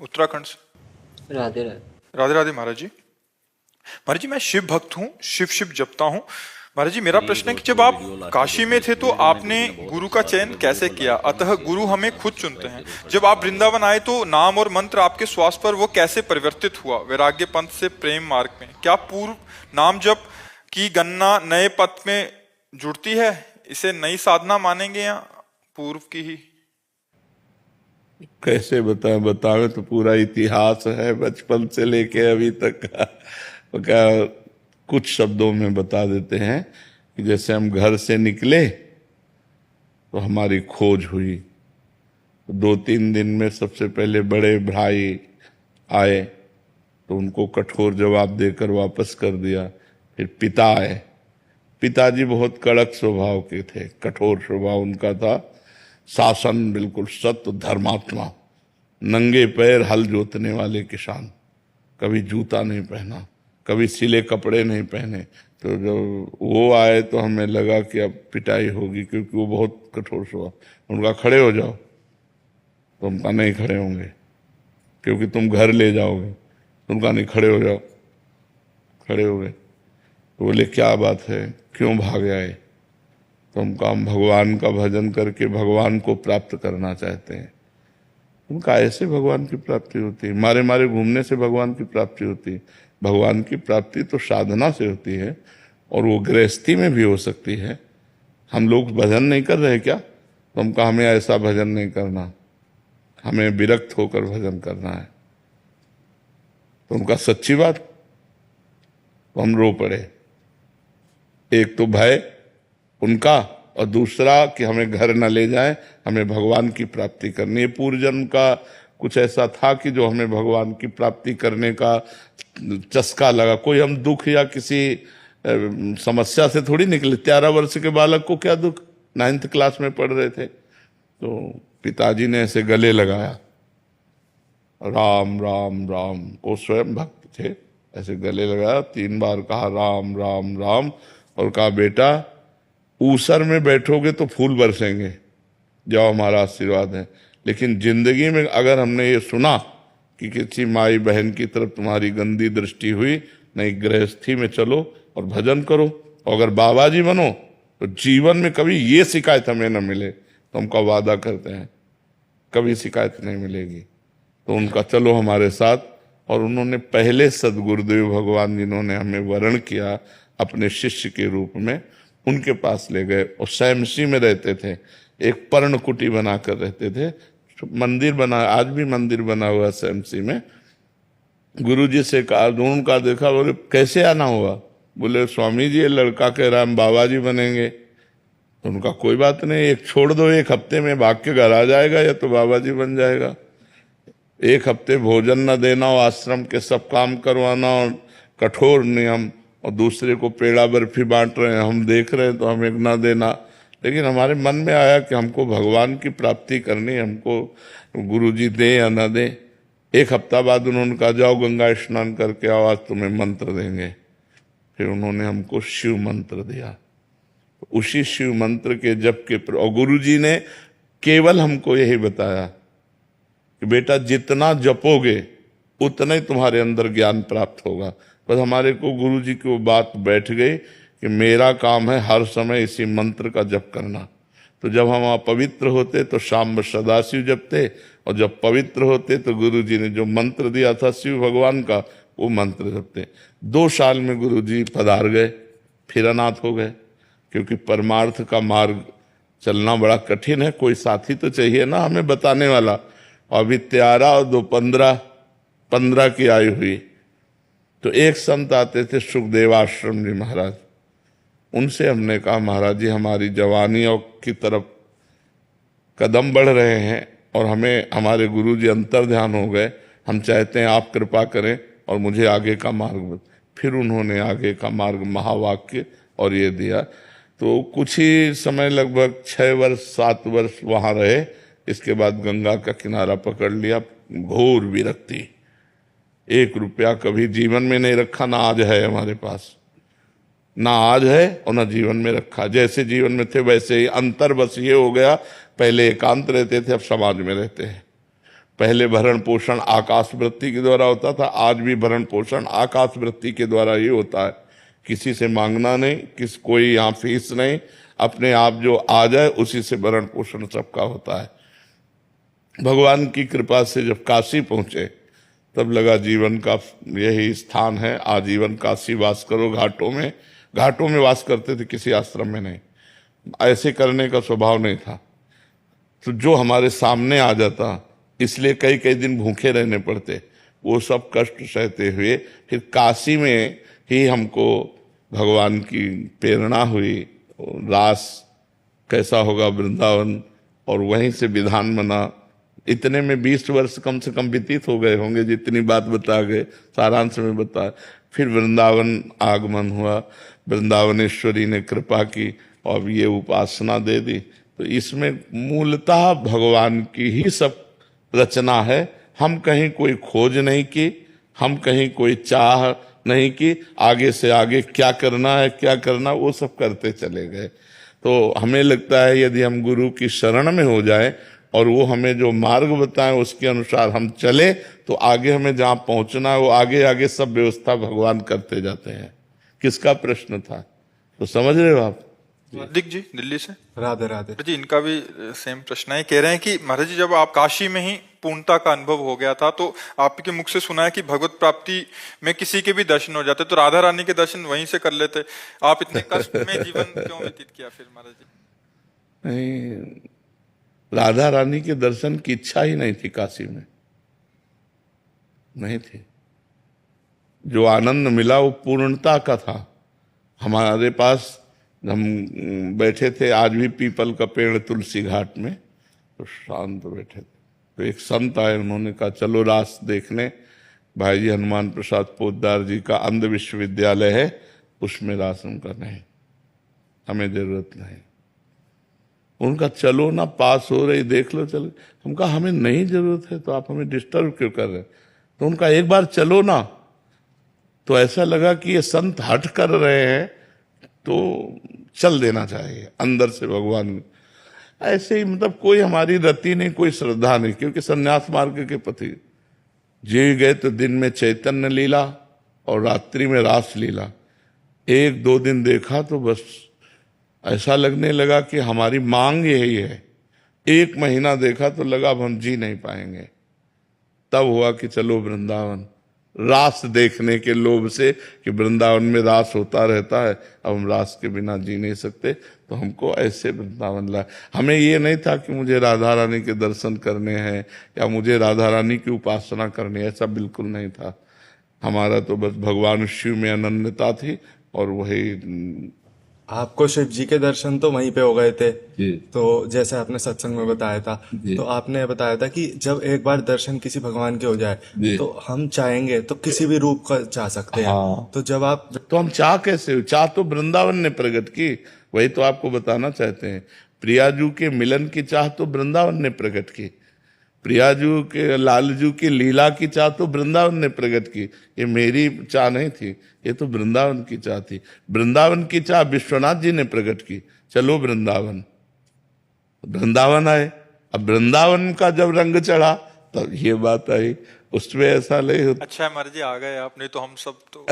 उत्तराखंड से। राधे राधे। राधे राधे महाराज जी। महाराज जी, मैं शिव भक्त हूँ, शिव शिव जपता हूँ। महाराज जी, मेरा प्रश्न है कि जब आप काशी में थे तो आपने गुरु का चयन कैसे किया? अतः गुरु हमें खुद चुनते हैं। जब आप वृंदावन आए तो नाम और मंत्र आपके श्वास पर वो कैसे परिवर्तित हुआ? वैराग्य पंथ से प्रेम मार्ग में क्या पूर्व नाम जप की गणना नए पथ में जुड़ती है? इसे नई साधना मानेंगे या पूर्व की ही? कैसे बतावे तो पूरा इतिहास है बचपन से लेके अभी तक का। तो क्या कुछ शब्दों में बता देते हैं कि जैसे हम घर से निकले तो हमारी खोज हुई। तो 2-3 दिन में सबसे पहले बड़े भाई आए तो उनको कठोर जवाब देकर वापस कर दिया। फिर पिता आए। पिताजी बहुत कड़क स्वभाव के थे, कठोर स्वभाव उनका था। शासन बिल्कुल सत्य, धर्मात्मा, नंगे पैर हल जोतने वाले किसान, कभी जूता नहीं पहना, कभी सिले कपड़े नहीं पहने। तो जब वो आए तो हमें लगा कि अब पिटाई होगी, क्योंकि वो बहुत कठोर स्वभाव। उनका खड़े हो जाओ, तो हम कहा नहीं खड़े होंगे क्योंकि तुम घर ले जाओगे। उनका नहीं, खड़े हो जाओ। खड़े हो गए तो बोले क्या बात है, क्यों भाग आए? तो हम कहा हम भगवान का भजन करके भगवान को प्राप्त करना चाहते हैं। उनका ऐसे भगवान की प्राप्ति होती है? मारे मारे घूमने से भगवान की प्राप्ति होती है? भगवान की प्राप्ति तो साधना से होती है, और वो गृहस्थी में भी हो सकती है। हम लोग भजन नहीं कर रहे क्या? तो हम कहा हमें ऐसा भजन नहीं करना, हमें विरक्त होकर भजन करना है। तो उनका सच्ची बात। तो हम रो पड़े। एक तो भय उनका, और दूसरा कि हमें घर न ले जाए, हमें भगवान की प्राप्ति करनी है। पूर्व जन्म का कुछ ऐसा था कि जो हमें भगवान की प्राप्ति करने का चस्का लगा। कोई हम दुख या किसी समस्या से थोड़ी निकले। 13 वर्ष के बालक को क्या दुख, 9th क्लास में पढ़ रहे थे। तो पिताजी ने ऐसे गले लगाया, राम राम राम। वो स्वयं भक्त थे, ऐसे गले लगाया, 3 बार कहा राम राम राम, और कहा बेटा ऊसर में बैठोगे तो फूल बरसेंगे, जाओ हमारा आशीर्वाद है। लेकिन जिंदगी में अगर हमने ये सुना कि किसी माई बहन की तरफ तुम्हारी गंदी दृष्टि हुई, नहीं, गृहस्थी में चलो और भजन करो, और अगर बाबा जी बनो तो जीवन में कभी ये शिकायत हमें न मिले। तो हमका वादा करते हैं कभी शिकायत नहीं मिलेगी। तो उनका चलो हमारे साथ। और उन्होंने पहले सदगुरुदेव भगवान जिन्होंने हमें वर्ण किया अपने शिष्य के रूप में, उनके पास ले गए। और सैमसी में रहते थे, एक पर्ण कुटी बनाकर रहते थे। मंदिर बना, आज भी मंदिर बना हुआ सैमसी में। गुरुजी से कहा, उनका देखा, बोले कैसे आना हुआ? बोले स्वामी जी ये लड़का कह रहा हम बाबा जी बनेंगे। तो उनका कोई बात नहीं, एक छोड़ दो, 1 हफ्ते में भाग के घर आ जाएगा या तो बाबा जी बन जाएगा। 1 हफ्ते भोजन न देना और आश्रम के सब काम करवाना और कठोर नियम, और दूसरे को पेड़ा बर्फी बांट रहे हैं, हम देख रहे हैं तो हमें ना देना। लेकिन हमारे मन में आया कि हमको भगवान की प्राप्ति करनी, हमको गुरुजी दे या ना दे। 1 हफ्ता बाद उन्होंने कहा जाओ गंगा स्नान करके आओ, आज तुम्हें मंत्र देंगे। फिर उन्होंने हमको शिव मंत्र दिया। उसी शिव मंत्र के जप के और गुरुजी ने केवल हमको यही बताया कि बेटा जितना जपोगे उतना ही तुम्हारे अंदर ज्ञान प्राप्त होगा। बस हमारे को गुरुजी की वो बात बैठ गई कि मेरा काम है हर समय इसी मंत्र का जप करना। तो जब हम अपवित्र होते तो शाम सदाशिव जपते, और जब पवित्र होते तो गुरुजी ने जो मंत्र दिया था शिव भगवान का, वो मंत्र जपते। 2 साल में गुरुजी पधार गए, फिर अनाथ हो गए। क्योंकि परमार्थ का मार्ग चलना बड़ा कठिन है, कोई साथी तो चाहिए ना हमें बताने वाला। अभी 13 और 2 15 की आयु हुई तो एक संत आते थे, सुखदेव आश्रम जी महाराज। उनसे हमने कहा महाराज जी हमारी जवानी और की तरफ कदम बढ़ रहे हैं, और हमें हमारे गुरु जी अंतर ध्यान हो गए, हम चाहते हैं आप कृपा करें और मुझे आगे का मार्ग। फिर उन्होंने आगे का मार्ग महावाक्य और ये दिया। तो कुछ ही समय, लगभग 6 वर्ष 7 वर्ष वहाँ रहे। इसके बाद गंगा का किनारा पकड़ लिया। घोर विरक्ति, 1 रुपया कभी जीवन में नहीं रखा, ना आज है हमारे पास, ना आज है और ना जीवन में रखा। जैसे जीवन में थे वैसे ही। अंतर बस ये हो गया, पहले एकांत रहते थे, अब समाज में रहते हैं। पहले भरण पोषण आकाश वृत्ति के द्वारा होता था, आज भी भरण पोषण आकाश वृत्ति के द्वारा ही होता है। किसी से मांगना नहीं, कोई यहाँ फीस नहीं, अपने आप जो आ जाए उसी से भरण पोषण सबका होता है। भगवान की कृपा से जब काशी पहुंचे तब लगा जीवन का यही स्थान है, आजीवन काशी वास करो। घाटों में वास करते थे, किसी आश्रम में नहीं। ऐसे करने का स्वभाव नहीं था। तो जो हमारे सामने आ जाता, इसलिए कई कई दिन भूखे रहने पड़ते, वो सब कष्ट सहते हुए फिर काशी में ही हमको भगवान की प्रेरणा हुई। रास कैसा होगा वृंदावन, और वहीं से विधान बना। इतने में 20 वर्ष कम से कम व्यतीत हो गए होंगे, जितनी बात बता गए सारांश में बताया। फिर वृंदावन आगमन हुआ, वृंदावनेश्वरी ने कृपा की और ये उपासना दे दी। तो इसमें मूलतः भगवान की ही सब रचना है। हम कहीं कोई खोज नहीं की, हम कहीं कोई चाह नहीं की, आगे से आगे क्या करना है क्या करना, वो सब करते चले गए। तो हमें लगता है यदि हम गुरु की शरण में हो जाए और वो हमें जो मार्ग बताएं उसके अनुसार हम चले, तो आगे हमें जहाँ पहुंचना है वो आगे आगे सब व्यवस्था भगवान करते जाते हैं। किसका प्रश्न था, तो समझ रहे हो आप? हार्दिक जी दिल्ली से। राधे राधे जी, इनका भी सेम प्रश्न है। कह रहे हैं कि महाराज जी, जब आप काशी में ही पूर्णता का अनुभव हो गया था, तो आपके मुख से सुना है कि भगवत प्राप्ति में किसी के भी दर्शन हो जाते, तो राधा रानी के दर्शन वहीं से कर लेते। आप इतने कष्ट में जीवन क्यों व्यतीत किया फिर महाराज जी? नहीं, राधा रानी के दर्शन की इच्छा ही नहीं थी, काशी में नहीं थी। जो आनंद मिला वो पूर्णता का था। हमारे पास हम बैठे थे, आज भी पीपल का पेड़ तुलसी घाट में, तो शांत बैठे थे। तो एक संत आए, उन्होंने कहा चलो रास देखने। भाई जी हनुमान प्रसाद पोद्दार जी का अंध विश्वविद्यालय है, उसमें रास। उनका नहीं, हमें जरूरत नहीं। उनका चलो ना, पास हो रही, देख लो चलो। हम कहा हमें नहीं जरूरत है, तो आप हमें डिस्टर्ब क्यों कर रहे हैं? तो उनका एक बार चलो ना। तो ऐसा लगा कि ये संत हट कर रहे हैं, तो चल देना चाहिए अंदर से भगवान। ऐसे ही मतलब कोई हमारी रति नहीं, कोई श्रद्धा नहीं, क्योंकि सन्यास मार्ग के पति जी गए तो दिन में चैतन्य लीला और रात्रि में रास लीला। 1-2 दिन देखा तो बस ऐसा लगने लगा कि हमारी मांग यही है। 1 महीना देखा तो लगा अब हम जी नहीं पाएंगे। तब हुआ कि चलो वृंदावन, रास देखने के लोभ से कि वृंदावन में रास होता रहता है, अब हम रास के बिना जी नहीं सकते, तो हमको ऐसे वृंदावन लाए। हमें ये नहीं था कि मुझे राधा रानी के दर्शन करने हैं या मुझे राधा रानी की उपासना करनी है, ऐसा बिल्कुल नहीं था। हमारा तो बस भगवान शिव में अनन्यता थी, और वही। आपको शिव जी के दर्शन तो वहीं पे हो गए थे, तो जैसे आपने सत्संग में बताया था, तो आपने बताया था कि जब एक बार दर्शन किसी भगवान के हो जाए तो हम चाहेंगे तो किसी भी रूप का चाह सकते हैं। हाँ। तो जब आप तो हम चाह कैसे, चाह तो वृंदावन ने प्रकट की, वही तो आपको बताना चाहते हैं। प्रियाजू के मिलन की चाह तो वृंदावन ने प्रकट की, प्रियाजू के लालजू की लीला की चाह तो वृंदावन ने प्रकट की। ये मेरी चाह नहीं थी, ये तो वृंदावन की चाह थी। वृंदावन की चाह विश्वनाथ जी ने प्रकट की, चलो वृंदावन। वृंदावन आए, अब वृंदावन का जब रंग चढ़ा तब ये बात आई, उसमें ऐसा नहीं होता। अच्छा है महाराज जी, आ गए आप, नहीं तो हम सब तो